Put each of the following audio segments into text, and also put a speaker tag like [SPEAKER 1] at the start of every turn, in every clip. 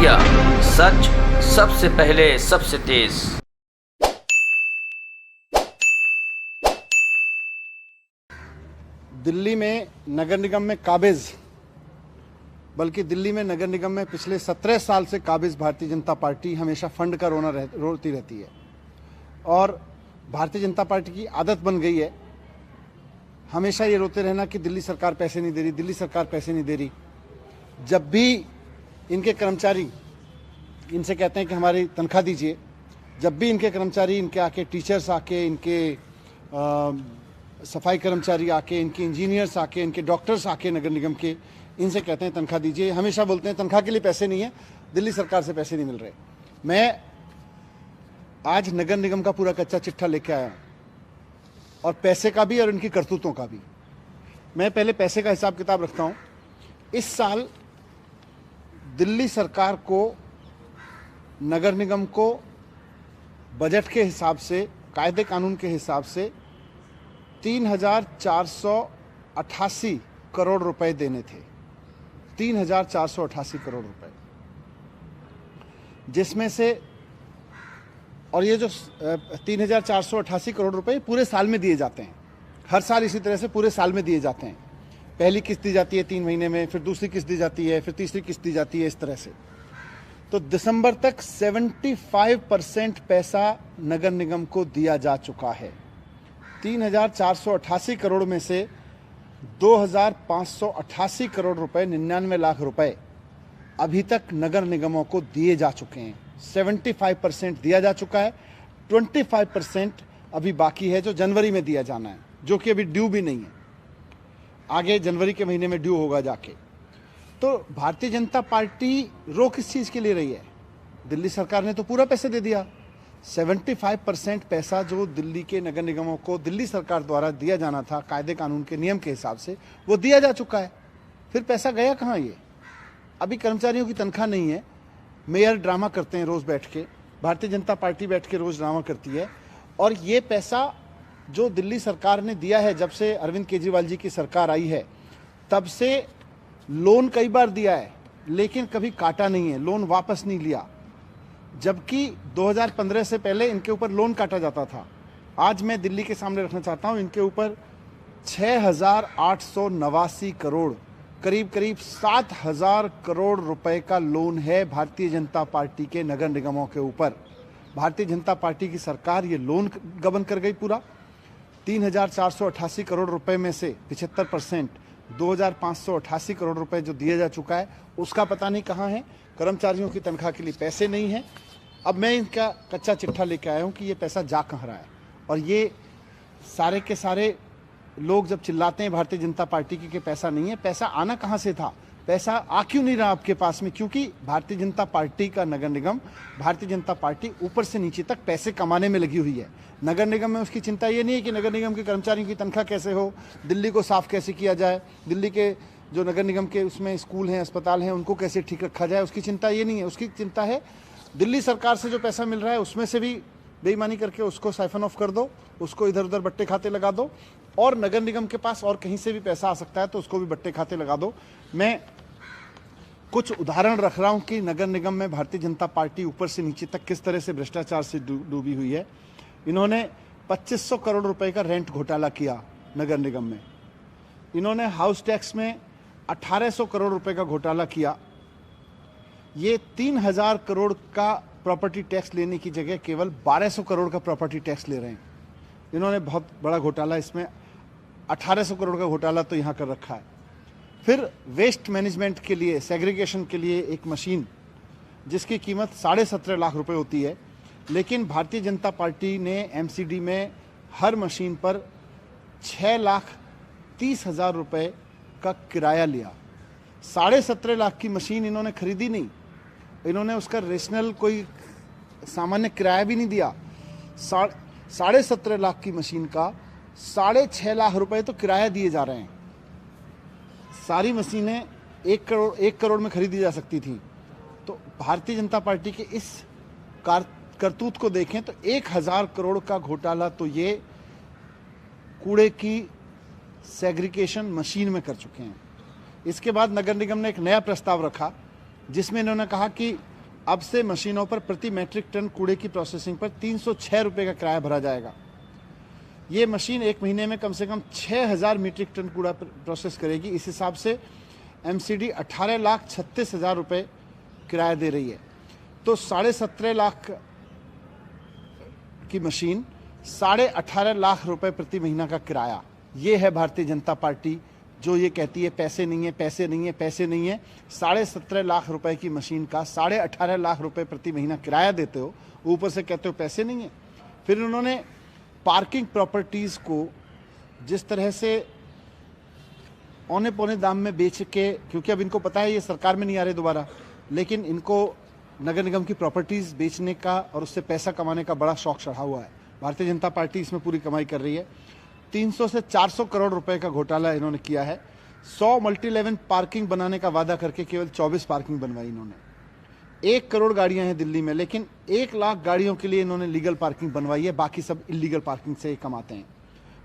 [SPEAKER 1] India, सच सबसे पहले सबसे तेज।
[SPEAKER 2] दिल्ली में नगर निगम में काबिज, बल्कि दिल्ली में नगर निगम में पिछले 17 साल से काबिज भारतीय जनता पार्टी हमेशा फंड का रोती रहती है। और भारतीय जनता पार्टी की आदत बन गई है हमेशा ये रोते रहना कि दिल्ली सरकार पैसे नहीं दे रही, दिल्ली सरकार पैसे नहीं दे रही। जब भी इनके कर्मचारी इनसे कहते हैं कि हमारी तनख्वाह दीजिए, जब भी इनके कर्मचारी, इनके आके टीचर्स आके, इनके सफाई कर्मचारी आके, इनके इंजीनियर्स आके, इनके डॉक्टर्स आके नगर निगम के, इनसे कहते हैं तनख्वाह दीजिए, हमेशा बोलते हैं तनख्वाह के लिए पैसे नहीं है, दिल्ली सरकार से पैसे नहीं मिल रहे। मैं आज नगर निगम का पूरा कच्चा चिट्ठा लेके आया हूँ, और पैसे का भी और इनकी करतूतों का भी। मैं पहले पैसे का हिसाब किताब रखता हूँ। इस साल दिल्ली सरकार को, नगर निगम को बजट के हिसाब से, कायदे कानून के हिसाब से 3,488 करोड़ रुपए देने थे। 3,488 करोड़ रुपए, जिसमें से, और ये जो 3,488 करोड़ रुपए पूरे साल में दिए जाते हैं। हर साल इसी तरह से पूरे साल में दिए जाते हैं। पहली किस्त दी जाती है 3 महीने में, फिर दूसरी किस्त दी जाती है, फिर तीसरी किस्त दी जाती है, इस तरह से। तो दिसंबर तक 75% पैसा नगर निगम को दिया जा चुका है। 3,488 करोड़ में से 2,588 करोड़ रुपए, 99 लाख रुपए अभी तक नगर निगमों को दिए जा चुके हैं। 75% दिया जा चुका है, 25% अभी बाकी है, जो जनवरी में दिया जाना है, जो कि अभी ड्यू भी नहीं है। आगे जनवरी के महीने में ड्यू होगा जाके। तो भारतीय जनता पार्टी रो किस चीज के लिए रही है? दिल्ली सरकार ने तो पूरा पैसे दे दिया। 75% पैसा जो दिल्ली के नगर निगमों को दिल्ली सरकार द्वारा दिया जाना था कायदे कानून के नियम के हिसाब से, वो दिया जा चुका है। फिर पैसा गया कहाँ? ये अभी कर्मचारियों की तनख्वाह नहीं है। मेयर ड्रामा करते हैं रोज बैठ के, भारतीय जनता पार्टी बैठ के रोज ड्रामा करती है। और ये पैसा जो दिल्ली सरकार ने दिया है, जब से अरविंद केजरीवाल जी की सरकार आई है, तब से लोन कई बार दिया है, लेकिन कभी काटा नहीं है, लोन वापस नहीं लिया। जबकि 2015 से पहले इनके ऊपर लोन काटा जाता था। आज मैं दिल्ली के सामने रखना चाहता हूं, इनके ऊपर 6,889 करोड़, करीब करीब 7,000 करोड़ रुपए का लोन है भारतीय जनता पार्टी के नगर निगमों के ऊपर। भारतीय जनता पार्टी की सरकार ये लोन गबन कर गई पूरा। 3,488 करोड़ रुपए में से 75%, 2,588 करोड़ रुपए जो दिया जा चुका है, उसका पता नहीं कहाँ है। कर्मचारियों की तनख्वाह के लिए पैसे नहीं है। अब मैं इनका कच्चा चिट्ठा लेके आया हूँ कि ये पैसा जा कहाँ रहा है। और ये सारे के सारे लोग जब चिल्लाते हैं भारतीय जनता पार्टी की कि पैसा नहीं है, पैसा आना कहाँ से था? पैसा आ क्यों नहीं रहा आपके पास में? क्योंकि भारतीय जनता पार्टी का नगर निगम, भारतीय जनता पार्टी ऊपर से नीचे तक पैसे कमाने में लगी हुई है। नगर निगम में उसकी चिंता ये नहीं है कि नगर निगम के कर्मचारियों की तनख्वाह कैसे हो, दिल्ली को साफ कैसे किया जाए, दिल्ली के जो नगर निगम के उसमें स्कूल हैं, अस्पताल हैं, उनको कैसे ठीक रखा जाए। उसकी चिंता ये नहीं है। उसकी चिंता है दिल्ली सरकार से जो पैसा मिल रहा है उसमें से भी बेईमानी करके उसको साइफन ऑफ कर दो, उसको इधर उधर बट्टे खाते लगा दो, और नगर निगम के पास और कहीं से भी पैसा आ सकता है तो उसको भी बट्टे खाते लगा दो। मैं कुछ उदाहरण रख रहा हूं कि नगर निगम में भारतीय जनता पार्टी ऊपर से नीचे तक किस तरह से भ्रष्टाचार से डूबी हुई है। इन्होंने 2,500 करोड़ रुपए का रेंट घोटाला किया नगर निगम में। इन्होंने हाउस टैक्स में 1,800 करोड़ रुपए का घोटाला किया। ये 3,000 करोड़ का प्रॉपर्टी टैक्स लेने की जगह केवल 1,200 करोड़ का प्रॉपर्टी टैक्स ले रहे हैं। इन्होंने बहुत बड़ा घोटाला, इसमें 1,800 करोड़ का घोटाला तो यहाँ कर रखा है। फिर वेस्ट मैनेजमेंट के लिए, सेग्रीगेशन के लिए एक मशीन जिसकी कीमत 17.5 लाख रुपए होती है, लेकिन भारतीय जनता पार्टी ने एमसीडी में हर मशीन पर 6,30,000 रुपए का किराया लिया। 17.5 लाख की मशीन इन्होंने खरीदी नहीं, इन्होंने उसका रेशनल कोई सामान्य किराया भी नहीं दिया। 17.5 लाख की मशीन का 6.5 लाख रुपए तो किराया दिए जा रहे हैं। सारी मशीनें 1 करोड़ में खरीदी जा सकती थी। तो भारतीय जनता पार्टी के इस करतूत को देखें तो 1,000 करोड़ का घोटाला तो ये कूड़े की सेग्रीगेशन मशीन में कर चुके हैं। इसके बाद नगर निगम ने एक नया प्रस्ताव रखा जिसमें इन्होंने कहा कि अब से मशीनों पर प्रति मैट्रिक टन कूड़े की प्रोसेसिंग पर 306 रुपये का किराया भरा जाएगा। ये मशीन एक महीने में कम से कम 6000 मीट्रिक टन कूड़ा प्रोसेस करेगी। इस हिसाब से एमसीडी 18,36,000 रुपये किराया दे रही है। तो 17.5 लाख की मशीन 18.5 लाख रुपए प्रति महीना का किराया। ये है भारतीय जनता पार्टी जो ये कहती है पैसे नहीं है, पैसे नहीं है, पैसे नहीं है। 17.5 लाख रुपए की मशीन का 18.5 लाख रुपए प्रति महीना किराया देते हो, ऊपर से कहते हो पैसे नहीं है। फिर उन्होंने पार्किंग प्रॉपर्टीज को जिस तरह से औने पौने दाम में बेच के, क्योंकि अब इनको पता है ये सरकार में नहीं आ रहे दोबारा, लेकिन इनको नगर निगम की प्रॉपर्टीज बेचने का और उससे पैसा कमाने का बड़ा शौक चढ़ा हुआ है। भारतीय जनता पार्टी इसमें पूरी कमाई कर रही है। 300 से 400 करोड़ रुपए का घोटाला इन्होंने किया है। 100 मल्टी लेवल पार्किंग बनाने का वादा करके केवल 24 पार्किंग बनवाई इन्होंने। 1 करोड़ गाड़ियां हैं दिल्ली में, लेकिन 1 लाख गाड़ियों के लिए इन्होंने लीगल पार्किंग बनवाई है, बाकी सब इलीगल पार्किंग से कमाते हैं।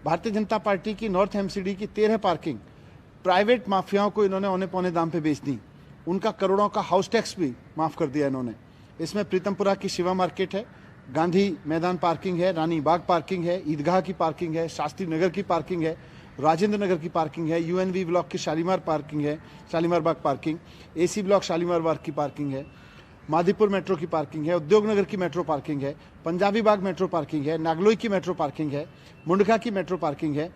[SPEAKER 2] भारतीय जनता पार्टी की नॉर्थ एमसीडी की 13 पार्किंग प्राइवेट माफियाओं को इन्होंने औने पौने दाम पे बेच दी। उनका करोड़ों का हाउस टैक्स भी माफ कर दिया इन्होंने। इसमें प्रीतमपुरा की शिवा मार्केट है, गांधी मैदान पार्किंग है, रानी बाग पार्किंग है, ईदगाह की पार्किंग है, शास्त्री नगर की पार्किंग है, राजेंद्र नगर की पार्किंग है, यूएनवी ब्लॉक की शालीमार पार्किंग है, शालीमार बाग पार्किंग, एसी ब्लॉक शालीमार बाग की पार्किंग है, मादीपुर मेट्रो की पार्किंग है, उद्योग नगर की मेट्रो पार्किंग है, पंजाबी बाग मेट्रो पार्किंग है, नागलोई की मेट्रो पार्किंग है, मुंडका की मेट्रो पार्किंग है।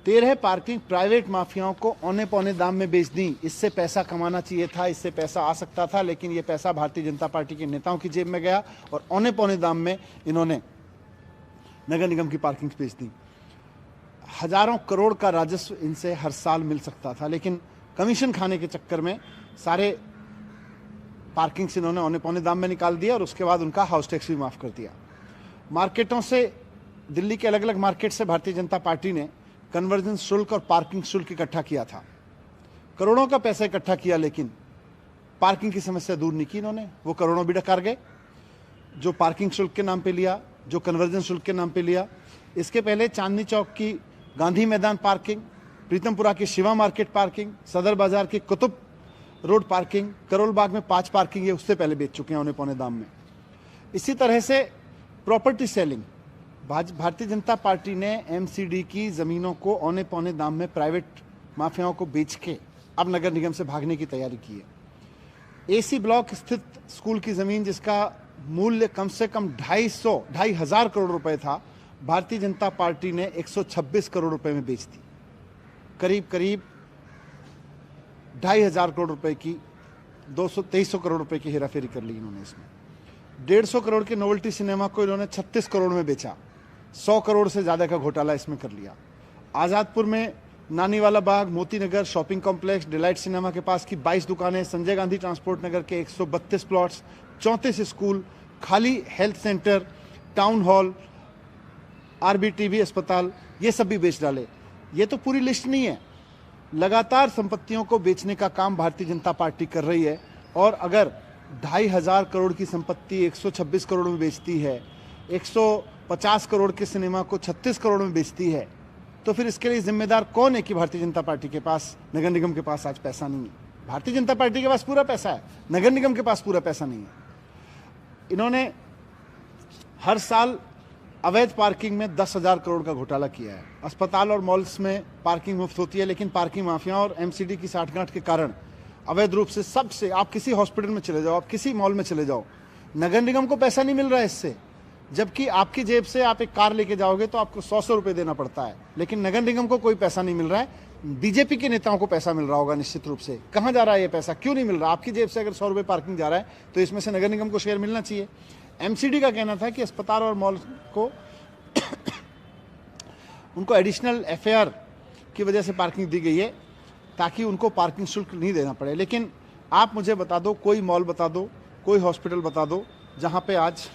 [SPEAKER 2] 13 पार्किंग प्राइवेट माफियाओं को औने पौने दाम में बेच दी। इससे पैसा कमाना चाहिए था, इससे पैसा आ सकता था, लेकिन ये पैसा भारतीय जनता पार्टी के नेताओं की जेब में गया और औने पौने दाम में इन्होंने नगर निगम की पार्किंग बेच दी। हजारों करोड़ का राजस्व इनसे हर साल मिल सकता था, लेकिन कमीशन खाने के चक्कर में सारे पार्किंग से इन्होंने औने पौने दाम में निकाल दिया और उसके बाद उनका हाउस टैक्स भी माफ कर दिया। मार्केटों से, दिल्ली के अलग अलग मार्केट से भारतीय जनता पार्टी ने कन्वर्जन शुल्क और पार्किंग शुल्क इकट्ठा किया था। करोड़ों का पैसा इकट्ठा किया, लेकिन पार्किंग की समस्या दूर नहीं की इन्होंने। वो करोड़ों भी डकार गए, जो पार्किंग शुल्क के नाम पे लिया, जो कन्वर्जन शुल्क के नाम पे लिया। इसके पहले चांदनी चौक की गांधी मैदान पार्किंग, प्रीतमपुरा की शिवा मार्केट पार्किंग, सदर बाजार की कुतुब रोड पार्किंग, करोल बाग में 5 पार्किंग है, उससे पहले बेच चुके हैं औने पौने दाम में। इसी तरह से property selling, Bharatiya Janata party ने एमसीडी की जमीनों को औने पौने दाम में प्राइवेट माफियाओं को बेच के अब नगर निगम से भागने की तैयारी की है। एसी ब्लॉक स्थित स्कूल की जमीन, जिसका मूल्य कम से कम 2,500 करोड़ रुपए था, भारतीय जनता पार्टी ने 126 करोड़ रुपए में बेच दी। करीब 2,500 करोड़ रुपए की 200-2300 करोड़ रुपए की हेराफेरी कर ली इन्होंने। इसमें 150 करोड़ के नोवेल्टी सिनेमा को इन्होंने 36 करोड़ में बेचा। 100 करोड़ से ज्यादा का घोटाला इसमें कर लिया। आजादपुर में नानीवाला बाग, Moti Nagar shopping complex, delight cinema के पास की 22 दुकानें, संजय गांधी ट्रांसपोर्ट नगर के 132 प्लॉट्स, 34 स्कूल, खाली हेल्थ सेंटर, टाउन हॉल, आरबीटीबी अस्पताल, ये सब भी बेच डाले। ये तो पूरी लिस्ट नहीं है। लगातार संपत्तियों को बेचने का काम भारतीय जनता पार्टी कर रही है। और अगर 2,500 करोड़ की संपत्ति 126 करोड़ में बेचती है, 150 करोड़ के सिनेमा को 36 करोड़ में बेचती है, तो फिर इसके लिए जिम्मेदार कौन है कि भारतीय जनता पार्टी के पास, नगर निगम के पास आज पैसा नहीं है। भारतीय जनता पार्टी के पास पूरा पैसा है, नगर निगम के पास पूरा पैसा नहीं है। इन्होंने हर साल अवैध पार्किंग में 10,000 करोड़ का घोटाला किया है। अस्पताल और मॉल्स में पार्किंग मुफ्त होती है, लेकिन पार्किंग माफियाओं और एमसीडी की साठगांठ के कारण अवैध रूप से सबसे, आप किसी हॉस्पिटल में चले जाओ, आप किसी मॉल में चले जाओ, नगर निगम को पैसा नहीं मिल रहा है इससे। जबकि आपकी जेब से आप एक कार लेके जाओगे तो आपको 100 रुपए देना पड़ता है, लेकिन नगर निगम को कोई पैसा नहीं मिल रहा है। बीजेपी के नेताओं को पैसा मिल रहा होगा निश्चित रूप से। कहाँ जा रहा है ये पैसा, क्यों नहीं मिल रहा? आपकी जेब से अगर 100 रुपए पार्किंग जा रहा है तो इसमें से नगर निगम को शेयर मिलना चाहिए। एमसीडी का कहना था कि अस्पताल और मॉल को उनको एडिशनल एफआईआर की वजह से पार्किंग दी गई है ताकि उनको पार्किंग शुल्क नहीं देना पड़े। लेकिन आप मुझे बता दो, कोई मॉल बता दो, कोई हॉस्पिटल बता दो जहां पे आज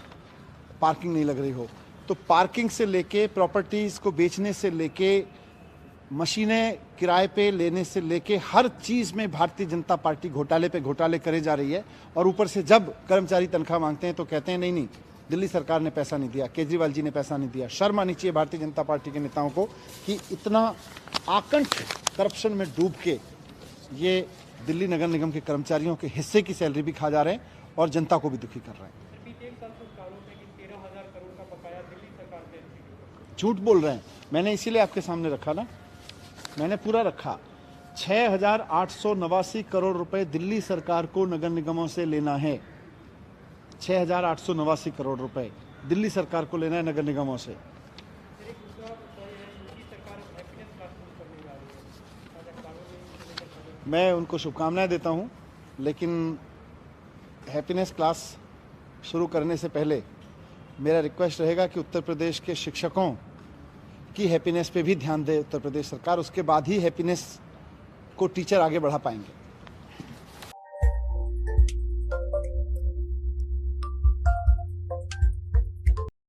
[SPEAKER 2] पार्किंग नहीं लग रही हो। तो पार्किंग से लेके प्रॉपर्टीज को बेचने से लेके मशीनें किराए पे लेने से लेके हर चीज में भारतीय जनता पार्टी घोटाले पे घोटाले करे जा रही है। और ऊपर से जब कर्मचारी तनख्वाह मांगते हैं तो कहते हैं नहीं, दिल्ली सरकार ने पैसा नहीं दिया, केजरीवाल जी ने पैसा नहीं दिया। शर्म आनी चाहिए भारतीय जनता पार्टी के नेताओं को कि इतना आकंठ करप्शन में डूब के ये दिल्ली नगर निगम के कर्मचारियों के हिस्से की सैलरी भी खा जा रहे हैं और जनता को भी दुखी कर रहे हैं।
[SPEAKER 3] बीते एक साल से उसका आरोप है कि 13,000 करोड़ का बकाया दिल्ली सरकार से एनसीबी।
[SPEAKER 2] झूठ बोल रहे हैं। मैंने इसीलिए आपके सामने रखा ना, मैंने पूरा रखा। 6,889 करोड़ रुपए दिल्ली सरकार को नगर निगमों से लेना है। 6,889 करोड़ रुपए दिल्ली सरकार को लेना है नगर निगमों से।
[SPEAKER 3] फिर एक दूसरा विषय है, यूपी सरकार हैप्पीनेस क्लास शुरू करने जा रही है। ताजा अखबारों में इसे लेकर खबर।
[SPEAKER 2] मैं उनको शुभकामनाएं देता हूं, लेकिन हैप्पीनेस क्लास शुरू करने से पहले मेरा रिक्वेस्ट रहेगा कि उत्तर प्रदेश के शिक्षकों की हैप्पीनेस पे भी ध्यान दे उत्तर प्रदेश सरकार। उसके बाद ही हैप्पीनेस को टीचर आगे बढ़ा पाएंगे।